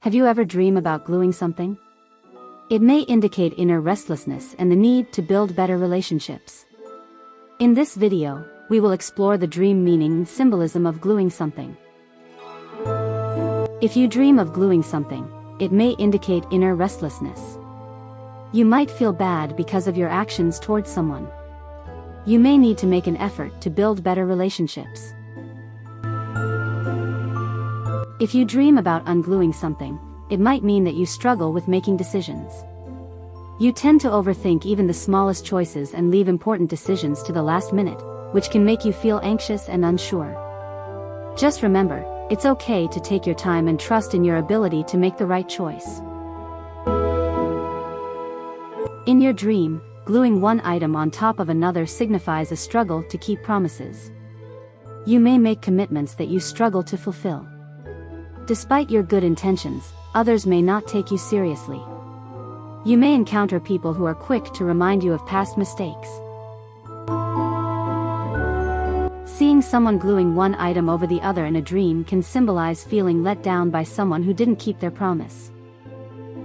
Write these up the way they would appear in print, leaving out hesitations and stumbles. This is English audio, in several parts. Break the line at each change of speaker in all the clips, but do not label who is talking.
Have you ever dreamed about gluing something? It may indicate inner restlessness and the need to build better relationships. In this video, we will explore the dream meaning and symbolism of gluing something. If you dream of gluing something, it may indicate inner restlessness. You might feel bad because of your actions towards someone. You may need to make an effort to build better relationships. If you dream about ungluing something, it might mean that you struggle with making decisions. You tend to overthink even the smallest choices and leave important decisions to the last minute, which can make you feel anxious and unsure. Just remember, it's okay to take your time and trust in your ability to make the right choice. In your dream, gluing one item on top of another signifies a struggle to keep promises. You may make commitments that you struggle to fulfill. Despite your good intentions, others may not take you seriously. You may encounter people who are quick to remind you of past mistakes. Seeing someone gluing one item over the other in a dream can symbolize feeling let down by someone who didn't keep their promise.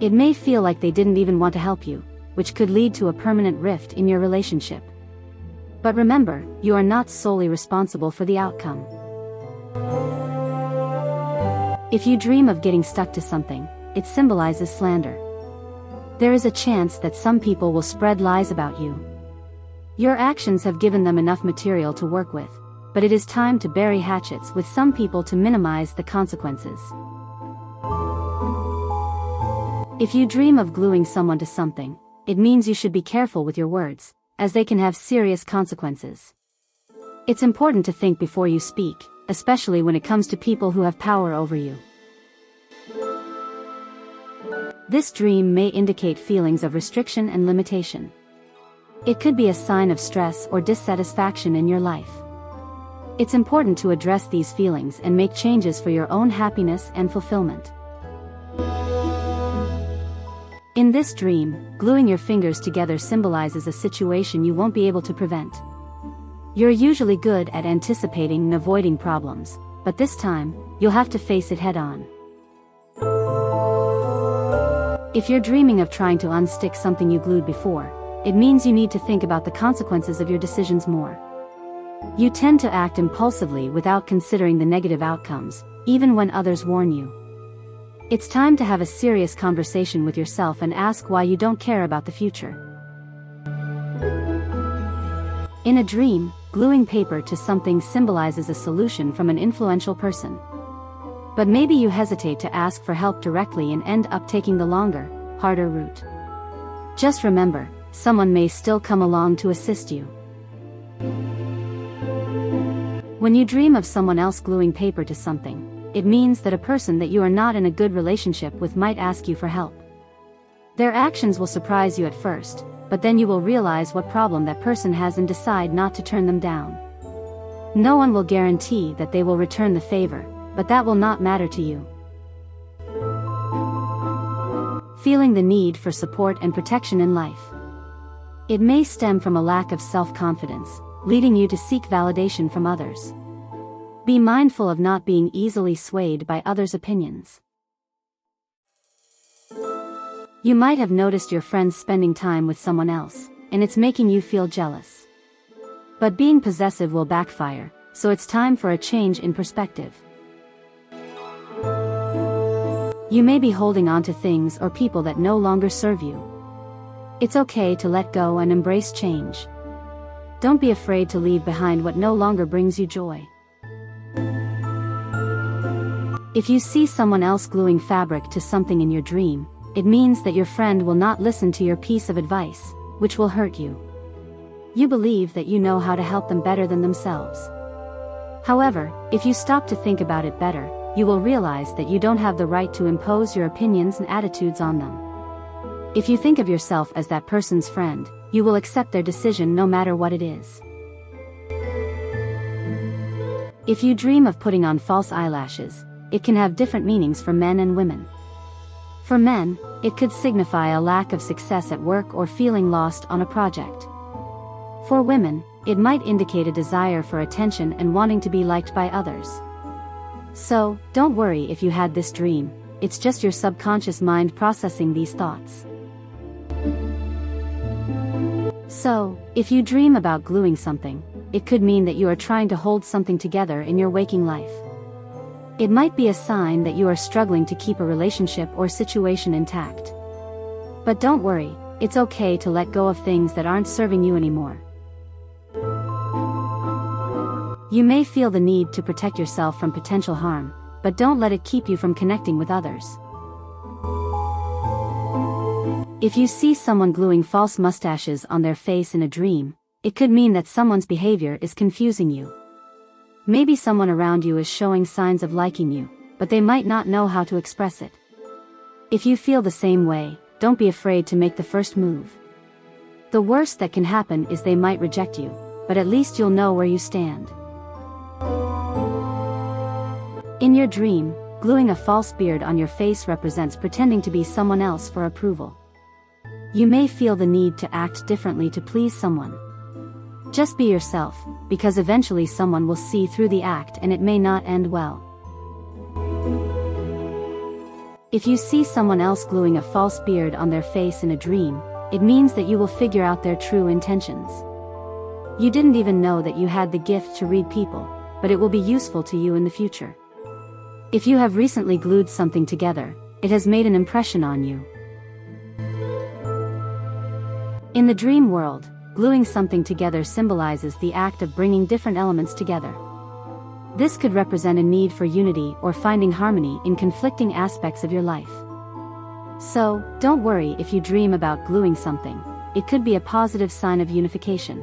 It may feel like they didn't even want to help you, which could lead to a permanent rift in your relationship. But remember, you are not solely responsible for the outcome. If you dream of getting stuck to something, it symbolizes slander. There is a chance that some people will spread lies about you. Your actions have given them enough material to work with, but it is time to bury hatchets with some people to minimize the consequences. If you dream of gluing someone to something, it means you should be careful with your words, as they can have serious consequences. It's important to think before you speak, especially when it comes to people who have power over you. This dream may indicate feelings of restriction and limitation. It could be a sign of stress or dissatisfaction in your life. It's important to address these feelings and make changes for your own happiness and fulfillment. In this dream, gluing your fingers together symbolizes a situation you won't be able to prevent. You're usually good at anticipating and avoiding problems, but this time, you'll have to face it head-on. If you're dreaming of trying to unstick something you glued before, it means you need to think about the consequences of your decisions more. You tend to act impulsively without considering the negative outcomes, even when others warn you. It's time to have a serious conversation with yourself and ask why you don't care about the future. In a dream, gluing paper to something symbolizes a solution from an influential person. But maybe you hesitate to ask for help directly and end up taking the longer, harder route. Just remember, someone may still come along to assist you. When you dream of someone else gluing paper to something, it means that a person that you are not in a good relationship with might ask you for help. Their actions will surprise you at first, but then you will realize what problem that person has and decide not to turn them down. No one will guarantee that they will return the favor, but that will not matter to you. Feeling the need for support and protection in life. It may stem from a lack of self-confidence, leading you to seek validation from others. Be mindful of not being easily swayed by others' opinions. You might have noticed your friends spending time with someone else, and it's making you feel jealous. But being possessive will backfire, so it's time for a change in perspective. You may be holding on to things or people that no longer serve you. It's okay to let go and embrace change. Don't be afraid to leave behind what no longer brings you joy. If you see someone else gluing fabric to something in your dream, it means that your friend will not listen to your piece of advice, which will hurt you. You believe that you know how to help them better than themselves. However, if you stop to think about it better, you will realize that you don't have the right to impose your opinions and attitudes on them. If you think of yourself as that person's friend, you will accept their decision no matter what it is. If you dream of putting on false eyelashes, it can have different meanings for men and women. For men, it could signify a lack of success at work or feeling lost on a project. For women, it might indicate a desire for attention and wanting to be liked by others. So, don't worry if you had this dream, it's just your subconscious mind processing these thoughts. So, if you dream about gluing something, it could mean that you are trying to hold something together in your waking life. It might be a sign that you are struggling to keep a relationship or situation intact. But don't worry, it's okay to let go of things that aren't serving you anymore. You may feel the need to protect yourself from potential harm, but don't let it keep you from connecting with others. If you see someone gluing false mustaches on their face in a dream, it could mean that someone's behavior is confusing you. Maybe someone around you is showing signs of liking you, but they might not know how to express it. If you feel the same way, don't be afraid to make the first move. The worst that can happen is they might reject you, but at least you'll know where you stand. In your dream, gluing a false beard on your face represents pretending to be someone else for approval. You may feel the need to act differently to please someone. Just be yourself, because eventually someone will see through the act and it may not end well. If you see someone else gluing a false beard on their face in a dream, it means that you will figure out their true intentions. You didn't even know that you had the gift to read people, but it will be useful to you in the future. If you have recently glued something together, it has made an impression on you. In the dream world, gluing something together symbolizes the act of bringing different elements together. This could represent a need for unity or finding harmony in conflicting aspects of your life. So, don't worry if you dream about gluing something, it could be a positive sign of unification.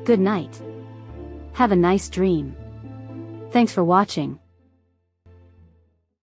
Good night. Have a nice dream. Thanks for watching.